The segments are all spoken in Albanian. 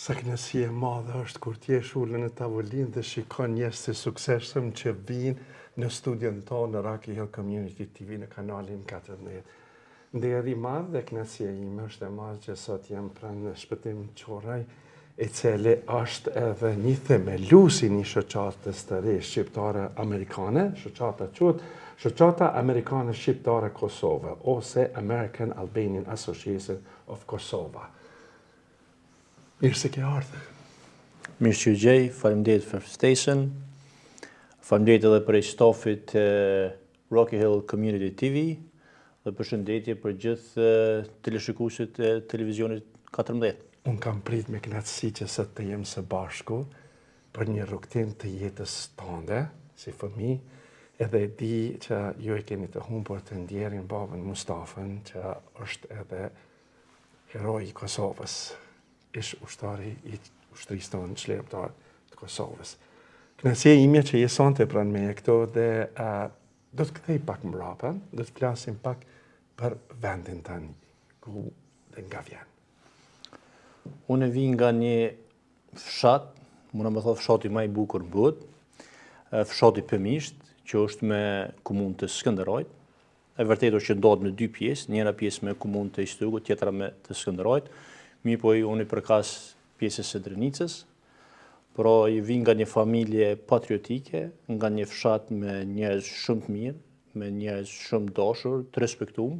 Sa kënaqësi e madhe është kur ti je shulën në tavolinë dhe shikon njerëz të suksesshëm që vijnë në studion tonë në Rocky Hill Community TV në kanalin 14. Nderi i madh dhe kënaqësia ime është e madhe që sot jam pranë Shpëtim Qorraj, e cili është edhe një themeluesi një shoqatës të re shqiptare amerikane, shoqata quhet Shoqata Amerikane Shqiptare Kosovë ose American Albanian Association of Kosova. Mirë se ke ardhur. Mirë që u gjej, faleminderit për ftesën. Faleminderit edhe për stafit Rocky Hill Community TV dhe përshëndetje për gjithë teleshikuesit e televizionit 14. Unë kam prit me kënaqësi që sot të jem së bashku për një rrugtim të jetës tënde, si fëmijë, edhe e di që ju e keni të humbur të ndjerin babën Mustafën, që është edhe heroi i Kosovës. Ish ushtari i ushtrisë tonë çlirëtar të Kosovës. Kënaqësia ime që je sonte pranë meje këtu dhe do të kthej pak mbrapa, do të flasim pak për vendin tani, ku dhe nga vjen. Unë vi nga një fshat, mund me thonë fshati më i bukur në botë, fshati Pëmisht, që është me komunë të Skënderajt. E vërtetë është që ndodhet në dy pjesë, njëra pjesë me komunë të Istogut, tjetra me të Skënderajt. Unë i përkas pjesës së Drenicës, por i vi nga një familje patriotike, nga një fshat me njerëz shumë të mirë, me njerëz shumë dashur, të respektuar.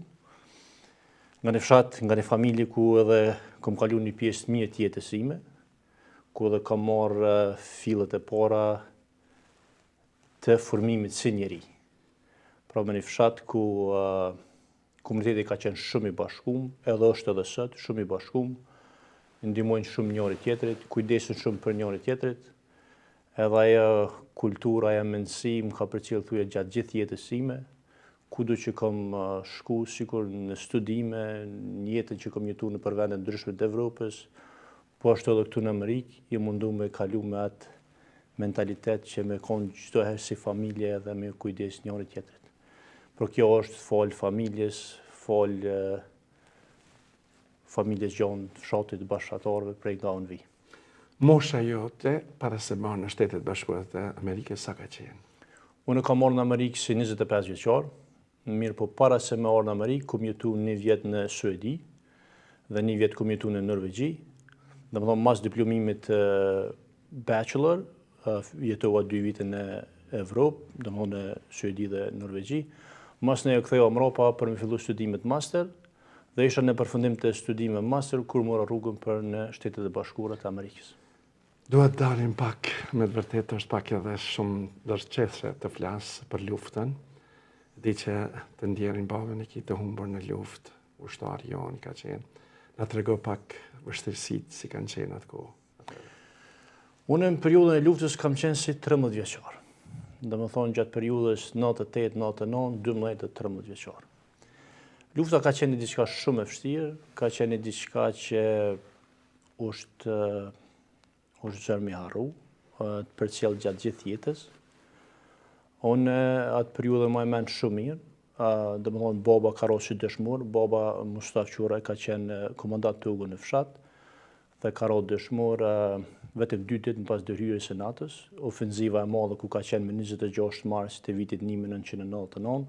Nga një fshat, nga një familje ku edhe kam kaluar një pjesë të mirë të jetës sime, ku edhe kam marrë fillet e para të formimit si njeri. Pra me një fshat ku komuniteti ka qenë shumë i bashkuar, edhe është edhe sot shumë i bashkuar, ndihmojnë shumë njëri tjetrit, kujdesen shumë për njëri tjetrit, edhe ajo kultura, ajo mendësi më ka përcjell thuaj gjatë gjithë jetës sime, kudo që kam shku, sikur në studime, në jetën që kam jetuar në vende ndryshme të Evropës, po ashtu edhe këtu në Amerikë, jam munduar me kalu me atë mentalitet që me konë çdo herë si familje dhe me kujdes njëri tjetrit. Por kjo është fal familjes, fal familjes gjanë të fshatit bashkëtarëve prej nga unë vi. Mosha jote para se marrë në Shtetet Bashkuara të Amerikës sa ka qenë? Unë kam marrë në Amerikë si 25 vjeçar, mirë po para se me marrë në Amerikë, kam jetu një vjet në Suedi dhe një vjet kam jetu në Norvegji. Domethënë mas diplomimit bachelor, jetova 2 vite në Evropë, domethënë në Suedi dhe Norvegji. Mas ne u ktheva mbrapa për me fillu studimet master dhe isha në përfundim të studimeve master kur mora rrugën për në Shtetet e Bashkuara të Amerikës. Duhet dalim pak, me të vërtetë është pak edhe shumë dërçeshe të flas për luftën. Di që të ndjerin babën e ki të humbur në luftë, ushtari jonë ka qenë. Na trego pak vështirësitë si kanë qenë atë kohë. Unë në periudhën e luftës kam qenë si 13 vjeçar. Domethënë gjatë periudhës 98, 99, 12 dhe 13 vjeçar. Lufta ka qenë diçka shumë e vështirë, ka qenë diçka që është zërmi harru, të përcjell gjatë gjithë jetës. Unë atë periudhë më e mend shumë mirë, domethënë baba ka rrosi dëshmor, baba Mustaf Qorraj ka qenë komandant togu në fshat dhe ka rrosi dëshmor vetëm 2 ditë pas ndërhyrjes së natës, ofenziva e madhe ku ka qenë me 26 mars të vitit 1999.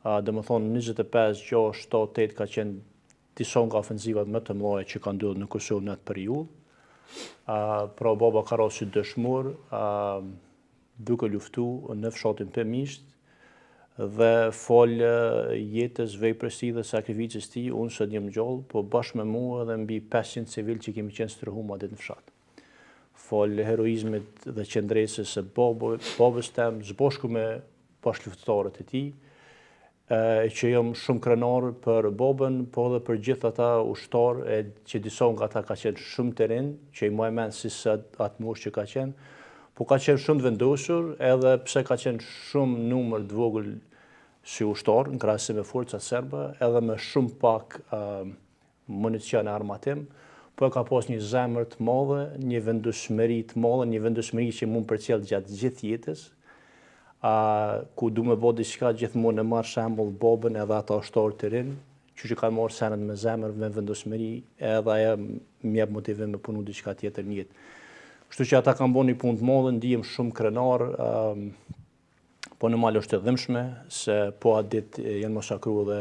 Domethënë 25, 6, 7, 8 ka qenë disa nga ofenzivat më të mëdha që kanë ndodhur në Kosovë në atë periudhë. Pra baba ka rrosi dëshmor, duke luftu në fshatin Pëmisht dhe fol jetës, veprës tij dhe sakrificës tij, unë sot jam gjallë, po bashkë me mua edhe mbi 500 civil që kemi qenë strehum atë në fshat. Fol heroizmit dhe qendresës së babës tem, bashkë me bashkëluftëtarët e tij, që jam shumë krenar për babën, po edhe për gjithë ata ushtarë që disa nga ata ka qenë shumë të rinj, që i më e mend si sot atë moshë që ka qenë, po ka qenë shumë të vendosur, edhe pse ka qenë shumë numër të vogël si ushtar në krahasim me forcat serbe, edhe me shumë pak municion e armatim, po ka pas një zemër të madhe, një vendosmëri të madhe, një vendosmëri që mund përcjell gjatë gjithë jetës, ku du me bo diçka gjithmonë e marrë shembull babën edhe ata ushtarë të rinj, që ka marrë senet me zemër, me vendosmëri, edhe ajo më jep motivim me punu diçka tjetër në jetë. Kështu që ata kanë bërë një punë të madhe, ndihem shumë krenar, po në mal është e dhimbshme se po atë ditë janë masakruar edhe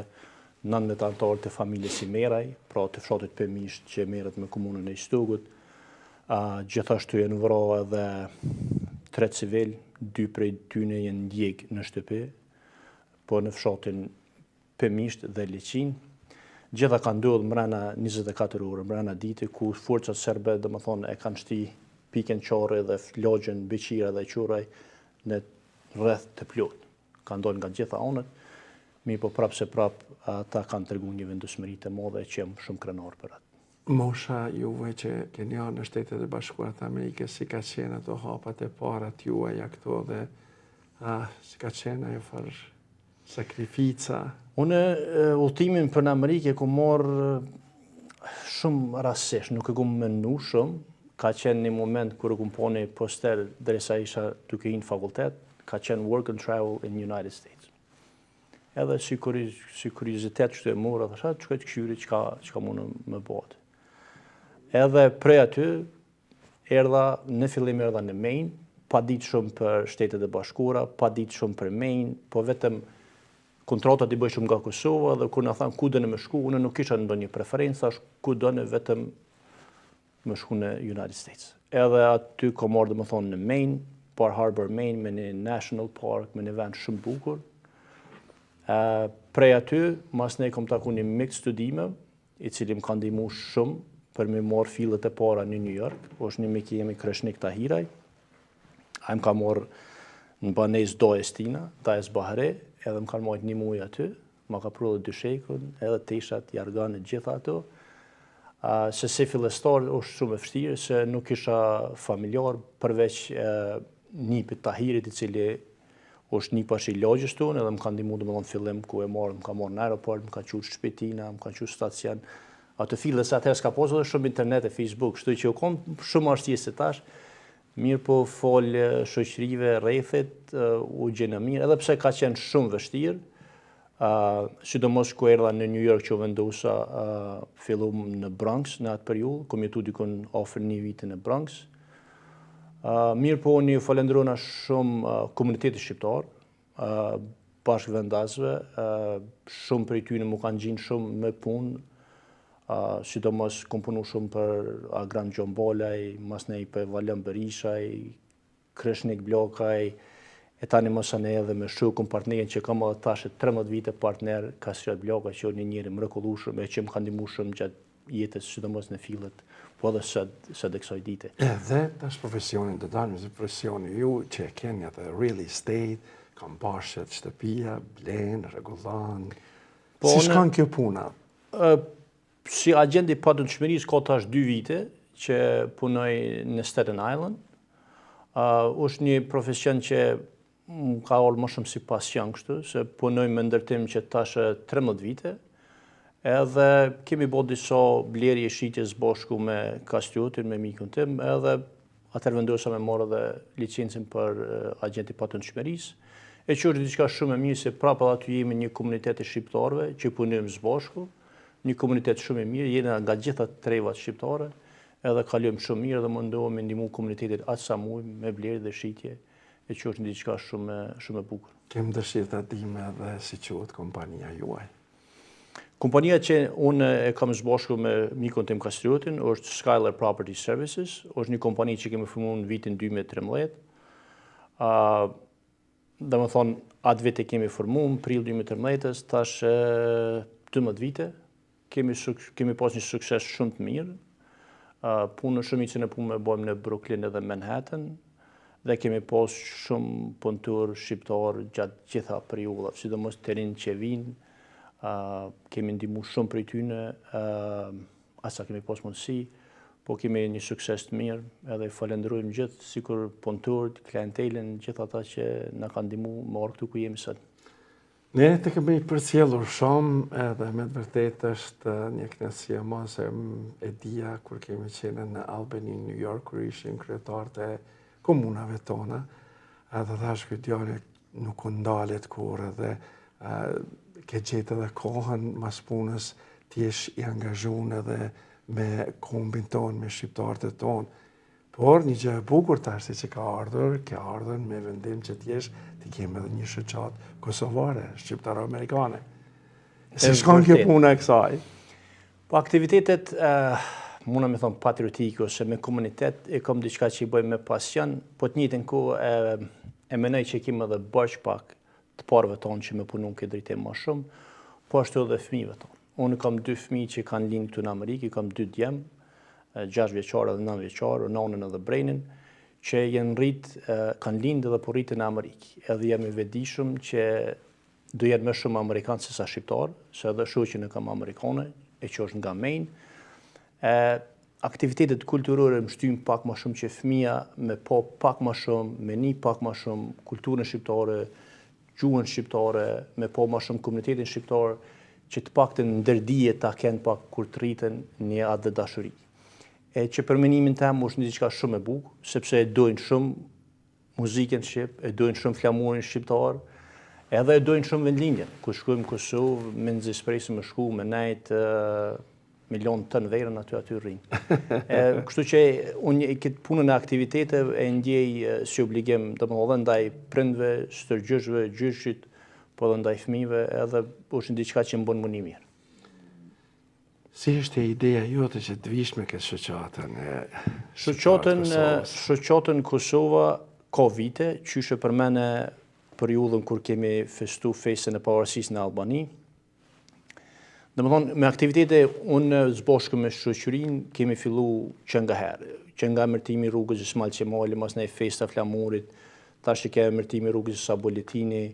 19 anëtarë të familjes Simeraj, pra të fshatit Pemisht që merret me komunën e Istogut. Gjithashtu janë vrarë edhe 3 civil, 2 prej tyre janë ndjek në shtëpi, po në fshatin Pemisht dhe Liçin. Gjitha kanë ndodhur mbrana 24 orë, mbrana dite, ku forcat serbe domethënë e kanë shti pikën qarre dhe lagjen Beqira dhe Quraj në rreth të plot. Kanë ndodhur nga gjitha anët, mi po prapë se prapë ata kanë treguar një vendosmëri të madhe që jam shumë krenar për atë. Mosha juve që keni janë në Shtetet e Bashkuara të Amerikës, si ka qenë ato hapat e para t'juaja këto dhe si ka qenë ajo farë sakrifica? Unë udhëtimin për në Amerikë e ku marrë shumë rastësisht, nuk e kom mendu shumë. Ka qenë një moment kur e kom pa një poster derisa isha duke inë fakultet, ka qenë work and travel in United States. Edhe si kuriozitet që të e mora, thasha, që këtë këshyri që mundë më bëtë. Edhe prej aty, në fillim erdha në Maine, pa ditë shumë për Shtetet e Bashkuara, pa ditë shumë për Maine, po vetëm kontratat i bëjshëm nga Kosova dhe kur në thanë ku dënë me shku, unë nuk isha në një preferencë, thash ku dënë vetëm me shku në United States. Edhe aty ka marrë dhe më thonë në Maine, Bar Harbor, Maine, me një National Park, me një vend shumë bukur. Prej aty, mas ne kom taku një mik studime, i cili më kanë ndihmu shumë për me marrë fillet e para në New York, është një mik i jemi Kreshnik Tahiraj. Ai më ka marrë në banesë Daestina, Daes Bahre, edhe më kanë marrë një muaj aty, më ka prodhë dyshekun, edhe teshat, jarganë, gjitha ato. Se si fillestar është shumë e vështirë, se nuk isha familjar, përveç nipit Tahirit, i cili është një pash i lagjës tonë, edhe më ka ndihmu dhe më dhënë fillim ku e marrë, më ka marrë në aeroport, më ka qurë shpetina, më ka qurë stacion. Ato fillet se atëherë s'ka posë dhe shumë internet e Facebook, shtu që u kom shumë arsye se tash, mirë po folë shoqërive rrethit, u gjenë mirë, edhe pse ka qenë shumë vështirë, sidomos ku erdha në New York që u vendosa, fillum në Bronx në atë periudhë, kom jetu dikun afër një vite në Bronx. Mirë po një falendrona shumë komunitetit shqiptar, bashkëvendasve, shumë për i tyne mu kanë gjinë shumë me punë, sidomos kom punu shumë për Agram Gjombalaj, mas nej për Valem Berishaj, Kreshnik Blokaj, e tani mësane edhe me shukun partnerin që kam edhe tash 13 vite partner, Kasriat Blokaj, që një njëri mrekullueshëm e që më kanë ndihmu shumë gjatë jetës, sidomos në fillet, po edhe së dhe kësaj dite. Edhe tash profesionin të dalë, nëse profesioni ju që e keni atë real estate, kam bashet, shtëpia, blen, rregullan. Si shkon kjo puna? Si agendi padunshmërisë ka tash 2 vite që punoj në Staten Island. Është një profesion që më ka orë më shumë si pasion kështu, se punoj me ndërtim që tash 13 vite. Edhe kemi bërë disa blerje shitjes bashku me Kastriotin, me mikun tim, edhe atëherë vendosa me marrë edhe licencën për agenti padunshmërisë. E që është diçka shumë e mirë se prapë aty jemi një komunitet e shqiptarëve që punojmë së bashku, një komunitet shumë e mirë, jena nga gjitha trevat shqiptare, edhe kalojmë shumë mirë dhe mundohemi me ndihmu komunitetit aq sa mujmë me blerje dhe shitje, e që është një diçka shumë e bukur. Kem dëshirë të dim edhe si quhet kompania juaj? Kompania që unë e kam së bashku me mikun tim Kastriotin është Skylar Property Services, është një kompani që kemi formuar në vitin 2013. Dhe më thonë, atë vite kemi formuar, prill 2013, tash 12 vite, kemi pas një sukses shumë të mirë. Punë shumicën e punë me bëjmë në Brooklyn edhe Manhattan, dhe kemi pas shumë punëtor shqiptar gjatë gjitha periudhave, sidomos të rinë që vinë, kemi ndihmu shumë prej tyne, asa kemi pas mundësi, po kemi një sukses të mirë, edhe falenderojmë gjithë, sikur punëtorët, klientelën, gjithë ata që na kanë ndihmu më orë këtu ku jemi sot. Ne të kemi përcjellur shumë, edhe me të vërtetë është një kënaqësi e madhe se e dija kur kemi qenë në Albany, New York, kur ishim kryetarët e komunave tona, edhe thash ky djalë nuk u ndalet kur, edhe ke gjetë edhe kohën mas punës t'jesh i angazhuar edhe me kombin tonë, me shqiptarët e tonë. Por një gjë e bukur tash që ke ardhur me vendim që ti kemë edhe një shoqatë kosovare, shqiptaro-amerikane. Si shkon kjo puna e kësaj? Po aktivitetet, muna me thonë patriotike ose me komunitet, e kom diçka që i bëjmë me pasion, po të njëjtën kohë e menoj që kemë edhe bërç pak të parëve tonë që me punu këtë drejtim më shumë, po ashtu edhe fëmijëve tonë. Unë kam 2 fëmijë që kanë lindë këtu në Amerikë, kam 2 djemë, 6 vjeçar dhe 9 vjeçar, nonën edhe brenin, që jenë rritë, kanë lindë dhe po rritë në Amerikë. Edhe jam i vetëdijshëm që do jenë më shumë Amerikanë se sa shqiptarë, se edhe shoqën e kam Amerikane, e që është nga Maine. Aktivitetet kulturore më shtyjnë pak më shumë që fëmija me po pak më shumë, me një pak më shumë kulturën shqiptare, gjuhën shqiptare, me po më shumë komunitetin shqiptar, që të pak të ndërdije ta kenë pak kur të rritën një atë dhe dashuri. E që për menimin tem është një diçka shumë e bukur, sepse e dojnë shumë muzikën shqip, e dojnë shumë flamurin shqiptar, edhe e dojnë shumë vendlindjen. Kur shkojmë Kosovë, me nëzispresë më shku, me nejtë milion tënë verën aty rrinë. Kështu që unë këtë punën e aktivitete e ndjej si obligim, dhe më dhe ndaj prindve, stërgjyshve, gjyshit, po dhe ndaj fëmijëve, edhe është një diçka që më bënë më një mirë. Si është e ideja jote që të vish me këtë shoqatën e Kosovës? Shoqatën Kosova ka vite, qyshe për mene periudhën kur kemi festu festën e pavarësisë në Albani. Dhe më thonë, me aktivitete, unë zbashkë me shoqërinë kemi fillu që nga herë. Që nga emërtimi rrugës Ismail Qemali, mas nej festa flamurit, tash që ke emërtimi rrugës Saboletini,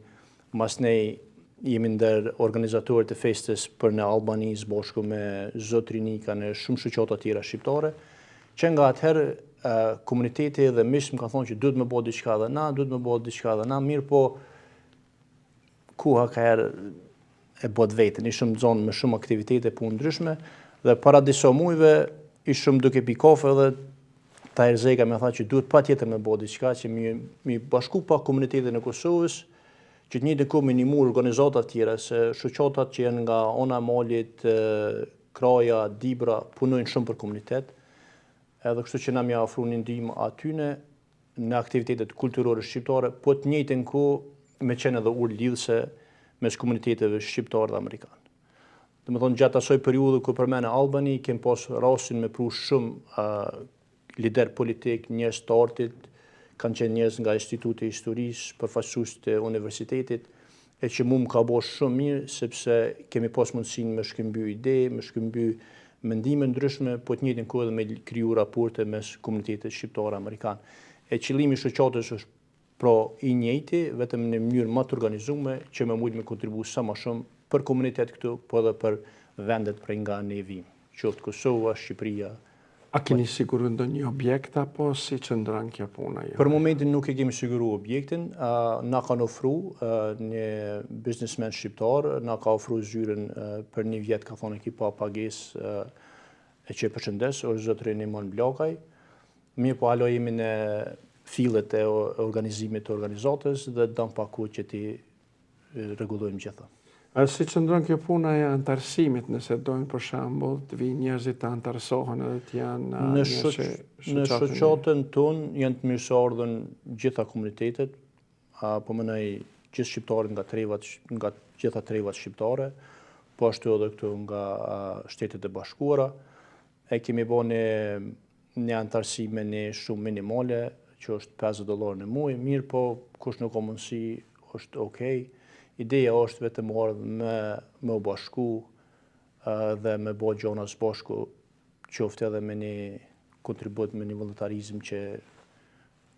mas nej jemi ndër organizatorët e festës për në Albani, zbashku me Zotrinika në shumë shoqata tjera shqiptare, që nga atëherë komuniteti dhe mishë më ka thonë që duhet me bëhet diçka dhe na, mirë po kuha ka herë e bëhet vetën, ishëm zonë me shumë aktivitete punë ndryshme, dhe para disa mujve ishëm duke pi kafe dhe ta Erzega me tha që duhet pa tjetër me bëhet diçka që mi bashku pa komunitetin e Kosovës, që të njëjtën kohë minimu organizatat tjera, se shoqatat që janë nga ona Malit, Kraja, Dibra, punojnë shumë për komunitet, edhe kështu që na mja ofru një ndihmë atyne në aktivitetet kulturore shqiptare, po të njëjtën kohë me qenë edhe urë lidhse mes komuniteteve shqiptare dhe amerikanë. Dhe me thonë, gjatë asoj periudhë ku për mene Albani, kem pas rastin me pru shumë lider politik, njerëz të artit, kanë qenë njerëz nga Instituti i Historisë, përfaqësues të universitetit, e që mu më ka bërë shumë mirë, sepse kemi pas mundësinë me shkëmby ide, me shkëmby mendime ndryshme, po të njëjtën kohë edhe me kriju raporte mes komunitetit shqiptar amerikan. E qëllimi i shoqatës është pra i njëjti, vetëm në mënyrë më të organizuar, që me mujtë me kontribu sa më shumë për komunitet këtu, po edhe për vendet prej nga ne vim, qoftë Kosova, Shqipëria. A keni siguru ndonjë objekt apo si qëndron kjo puna jo? Për momentin nuk e kemi siguru objektin, na kanë ofru një biznesmen shqiptar, na ka ofru zyren për një vjet, ka thonë ki pa pagesë e që e përshëndes, është zotëri Nimon Blakaj. Mirë po alo jemi në fillet e organizimit të organizatës dhe dam paku që ti rregullojmë gjitha. A si qëndron kjo puna e antarësimit, nëse dojnë për shembull të vinë njerëzit të antarësohen edhe të janë në shoqatën tonë janë të mirëseardhën gjitha komunitetet, po mënoj gjithë shqiptarët nga gjitha trevat shqiptare, po ashtu edhe këtu nga Shtetet e Bashkuara. E kemi bërë një antarësime një shumë minimale, që është $50 në muaj, mirë po kush nuk ka mundësi është okej. Ideja është vetëm me u bashku dhe me bo gjona së bashku, qoftë edhe me një kontribut, me një voluntarizm që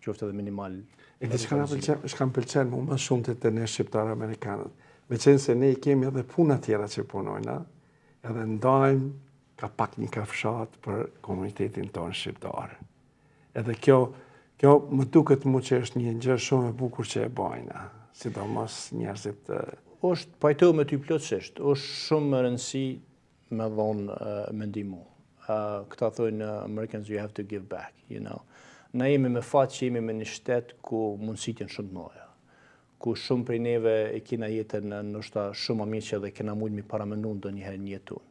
qoftë edhe minimal. E di shka më pëlqen më shumë të ne shqiptarë amerikanët. Me qenë se ne i kemi edhe puna tjera që punojna, edhe ndajmë ka pak një kafshat për komunitetin tonë shqiptarë. Edhe kjo më duket mu që është një gjë shumë e bukur që e bajna. Sidomos njerëzit është pajtohu me ty plotësisht, është shumë më rëndësi me dhonë me ndihmu. Këta thojnë Americans, you have to give back, you know. Na jemi me fat që jemi me një shtet ku mundësit janë shumë të mëdha, ku shumë prej neve e kena jetën ndoshta shumë më mirë që edhe kena mujtë mi paramendu ndonjëherë në jetën tonë.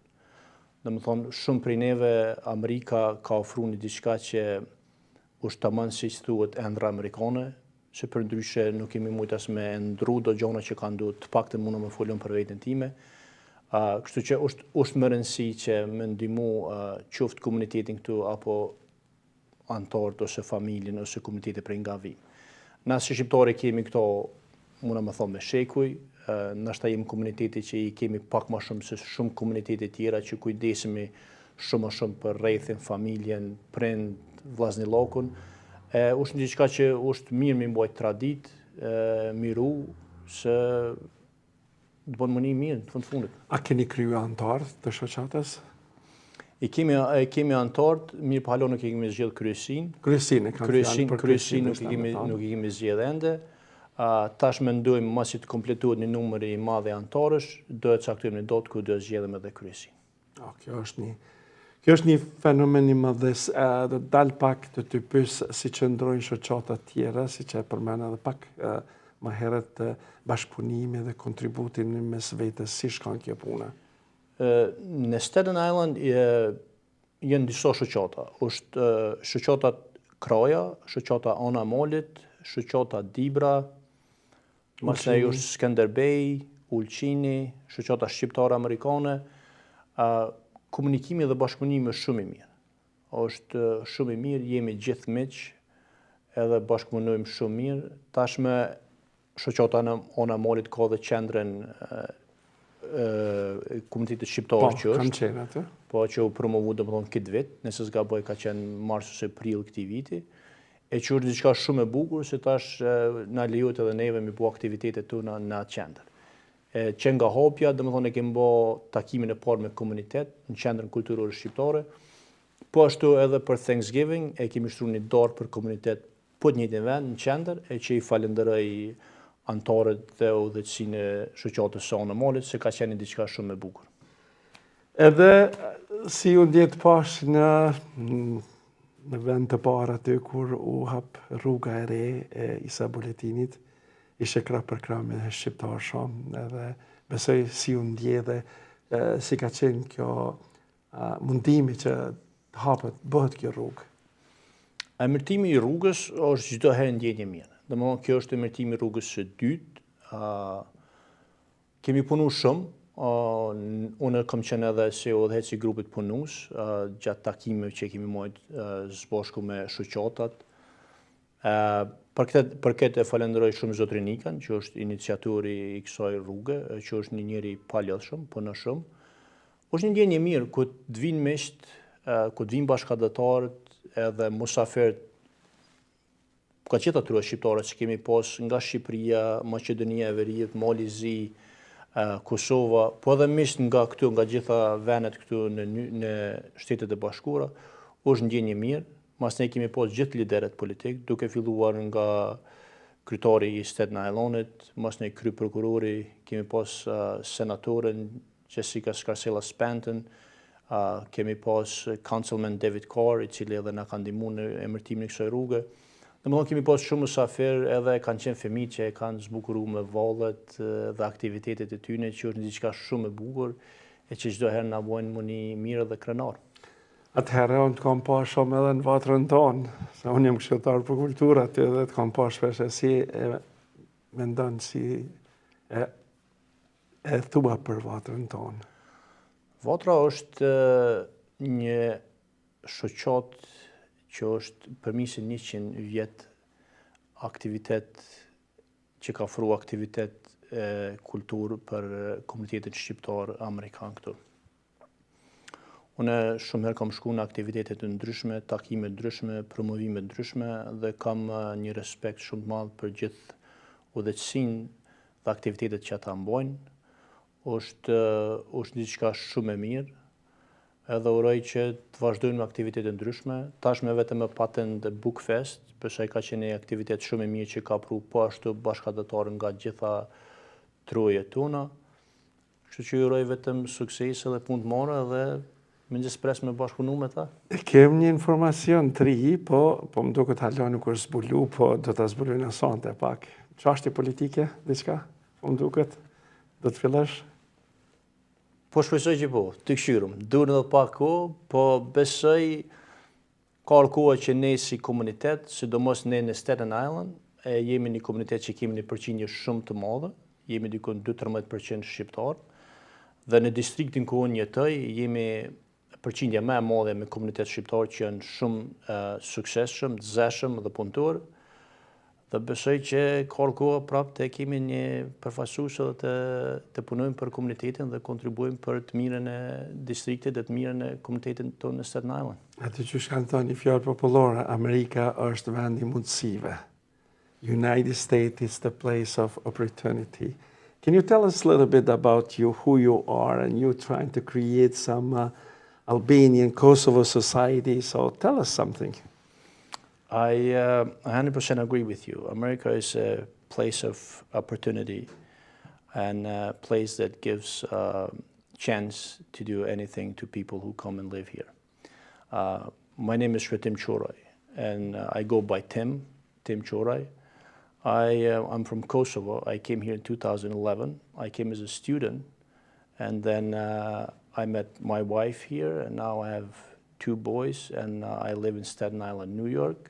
Domethënë, shumë prej neve Amerika ka ofruar një diçka që është tamam siç thuhet ëndra amerikane, që përndryshe nuk kemi mujtë as me ndru do gjona që kanë duhet të paktën mundë me folën për veten time. Kështu që është më rëndësi që me ndihmu qoftë komunitetin këtu apo anëtarët ose familjen ose komunitetin prej nga vim. Na si shqiptarë kemi këto, muna me thonë me shekuj, ndoshta jemi komuniteti që i kemi pak më shumë se shumë komunitete tjera që kujdesemi shumë më shumë për rrethin, familjen, prind, vllaznillokun. Është një diçka që është mirë me mbajt tradit, miru, se të bën më një mirë në fundit. A keni kryu antarë të shoqatës? I kemi antarët, mirë po halon nuk i kemi zgjedhë kryesin. Kryesin e kam fjalën për Kryesin nuk i kemi zgjedhë ende. Tash mendojmë masi të kompletuar një numër i madh i antarësh, do të caktojmë një datë ku do të zgjedhëm edhe kryesin. Kjo është një fenomen i madhës. Do të dal pak të ty pyes si qëndrojnë shoqata tjera, siç e përmend edhe pak më herët, bashkëpunimi dhe kontributin mes vetes, si shkon kjo puna? Në Staten Island janë disa shoqata. Është shoqata Kraja, shoqata Ana Molit, shoqata Dibra, masaj është Skanderbej, Ulqini, shoqata shqiptare amerikane. Komunikimi dhe bashkëpunimi është shumë i mirë. Është shumë i mirë, jemi gjithë miq, edhe bashkëpunojmë shumë mirë. Tashme shoqata Ana Molit ka dhe qendrën komunitetit shqiptar që është. Kam qenë atë. Po që u promovu domethënë këtë vit, nëse s'gaboj ka qenë mars ose prill këtij viti. E që është diçka shumë e bukur se tash na lejohet edhe neve me bu aktivitetet tona në atë qendër. Që nga hapja, domethënë e kemi bë takimin e parë me komunitet në qendrën kulturore shqiptare. Po ashtu edhe për Thanksgiving e kemi shtruar një darkë për komunitet po të njëjtin vend në qendër, e që i falenderoj antarët dhe udhëheqësinë e shoqatës së Ana Molit se ka qenë diçka shumë e bukur. Edhe si u ndjet pash në vend të parë aty kur u hap rruga e re e Isa Buletinit, ishe krah për krah me shqiptar shumë, edhe besoj si u ndjedhe, si ka qenë kjo mundimi që të hapet, bëhet kjo rrugë. Emërtimi i rrugës është çdo herë ndjenjë mirë. Domethënë kjo është emërtimi i rrugës së dytë. Kemi punu shumë. Unë kam qenë edhe si udhëheqës i grupit punues gjatë takimeve që kemi marrë së bashku me shoqatat. Për këtë e falenderoj shumë zotrin Nikan, që është iniciatori i kësaj rruge, që është një njeri palodhshëm, punon shumë. Është një ndjenjë mirë ku të vinë miqt, ku të vinë bashkëdhetarët edhe musafirët, ka qita trua shqiptarët që kemi pas nga Shqipëria, Maqedonia e Veriut, Mali Zi, Kosova, po edhe miqt nga këtu, nga gjitha vendet këtu në Shtetet e Bashkuara, është ndjenjë mirë. Mas ne kemi pas gjithë liderët politik, duke filluar nga kryetari i Staten Islandit, mas ne kryeprokurori, kemi pas senatorin Jessica Scarcella Spanton, kemi pas Councilman David Carr, i cili edhe na ka ndihmuar në emërtimin e kësaj rruge. Domethënë kemi pas shumë musafir, edhe kanë qenë fëmijë që e kanë zbukuruar me vallet dhe aktivitetet e tyre, që është diçka shumë e bukur e që çdo herë na bën më një mirë dhe krenar. Atëherë unë të kam pa shumë edhe në Vatrën tonë, se unë jam këshilltar për kulturë aty dhe të kam pa shpesh si e mendon si e thua për Vatrën tonë. Vatra është një shoqat që është përmisë 100 vjet aktivitet që ka ofruar aktivitet kulturë për komunitetin shqiptar amerikan këtu. Unë shumë herë kam shkuar në aktivitete të ndryshme, takime të ndryshme, promovime të ndryshme dhe kam një respekt shumë të madh për gjithë udhëheqësinë dhe aktivitetet që ata mbajnë. Është diçka shumë e mirë. Edhe uroj që të vazhdojnë me aktivitete ndryshme. Tashme vetëm me Patent Book Fest, përsa ka qenë një aktivitet shumë e mirë që ka pru po ashtu bashkëdhetarë nga gjitha trojet tona. Kështu që uroj vetëm sukses edhe punë të marrë dhe më pres me bashkëpunu me ta. Kem një informacion të ri, po më duket hala nuk është zbulu, po do ta zbulojnë asante pak. çështje politike, diçka? Më duket, do të fillosh? Po shpresoj që po, të këshyrëm. Duhet edhe pak kohë, po besoj ka kohë që ne si komunitet, sidomos ne në Staten Island, jemi një komunitet që kemi një përqindje shumë të madhe, jemi dikon 12-13% shqiptar, dhe në distriktin ku unë jetoj, jemi përqindja më e madhe me komunitet shqiptar që janë shumë suksesshëm, të zeshëm dhe punëtor, dhe besoj që ka kohë prapë të kemi një përfaqësues dhe të punojmë për komunitetin dhe kontribuojmë për të mirën e distriktit dhe të mirën e komunitetit tonë në Staten Island. Aty që kanë thënë një fjalë popullore, Amerika është vendi i mundësive. United States is the place of opportunity. Can you tell us a little bit about you, who you are, and you trying to create some Albanian Kosovo society? So tell us something. I 100% agree with you. America is a place of opportunity and a place that gives chance to do anything to people who come and live here. My name is Shretim Choray, and I go by Tim Choray. I'm from Kosovo. I came here in 2011. I came as a student, and then I met my wife here, and now I have 2 boys, and I live in Staten Island, New York.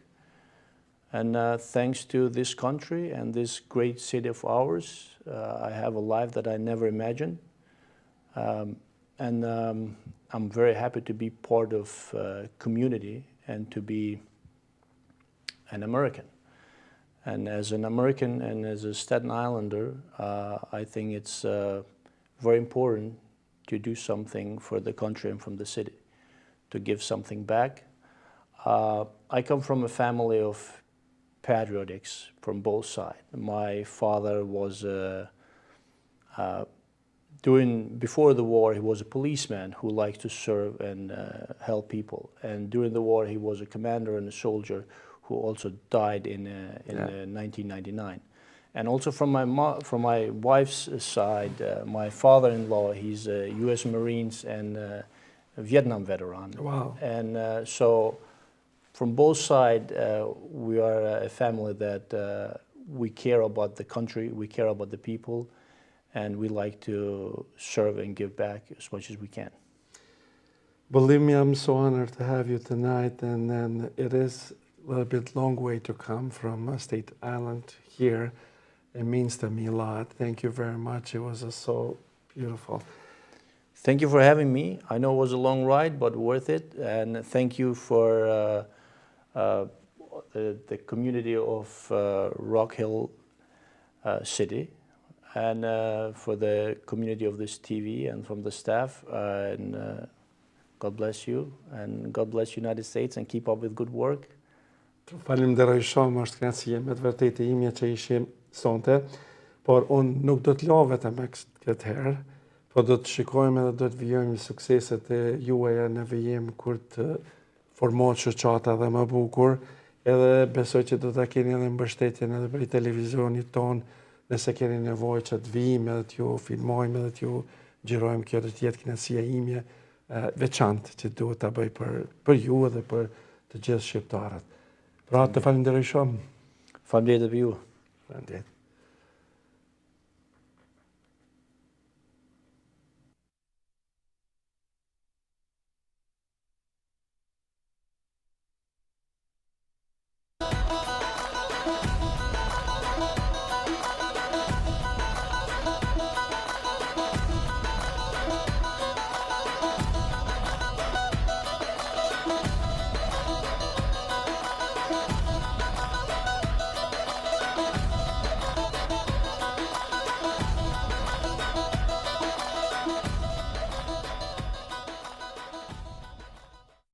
And thanks to this country and this great city of ours, I have a life that I never imagined. I'm very happy to be part of community and to be an American. And as an American and as a Staten Islander, I think it's very important to do something for the country and from the city, to give something back. I come from a family of patriotics from both sides. My father was, before the war, he was a policeman who liked to serve and help people. And during the war, he was a commander and a soldier who also died in 1999. And also from my wife's side, my father-in-law, he's a U.S. Marines and a Vietnam veteran. Wow. And so from both sides, we are a family that we care about the country, we care about the people, and we like to serve and give back as much as we can. Believe me, I'm so honored to have you tonight, and then it is a little bit long way to come from Staten Island here. It means to me a lot. Thank you very much. It was so beautiful. Thank you for having me. I know it was a long ride, but worth it. And thank you for the community of Rock Hill City, and for the community of this TV and from the staff. And God bless you, and God bless United States, and keep up with good work. Falemnderoj shumë, është kënaqësi me të vërtetë imja që ishim sonte, por unë nuk do të lë vetëm këtë herë, por do të shikojmë edhe do të vijojmë sukseset e juaja në vijim kur të formohet shoqata dhe më bukur, edhe besoj që do ta keni edhe mbështetjen edhe për televizionit ton, nëse keni nevojë që të vijmë edhe t'ju filmojmë edhe t'ju xhirojmë, kjo do të jetë kënaqësia ime veçantë që duhet ta bëj për ju edhe për të gjithë shqiptarët. Pra të falenderoj shumë. Faleminderit për ju. Faleminderit.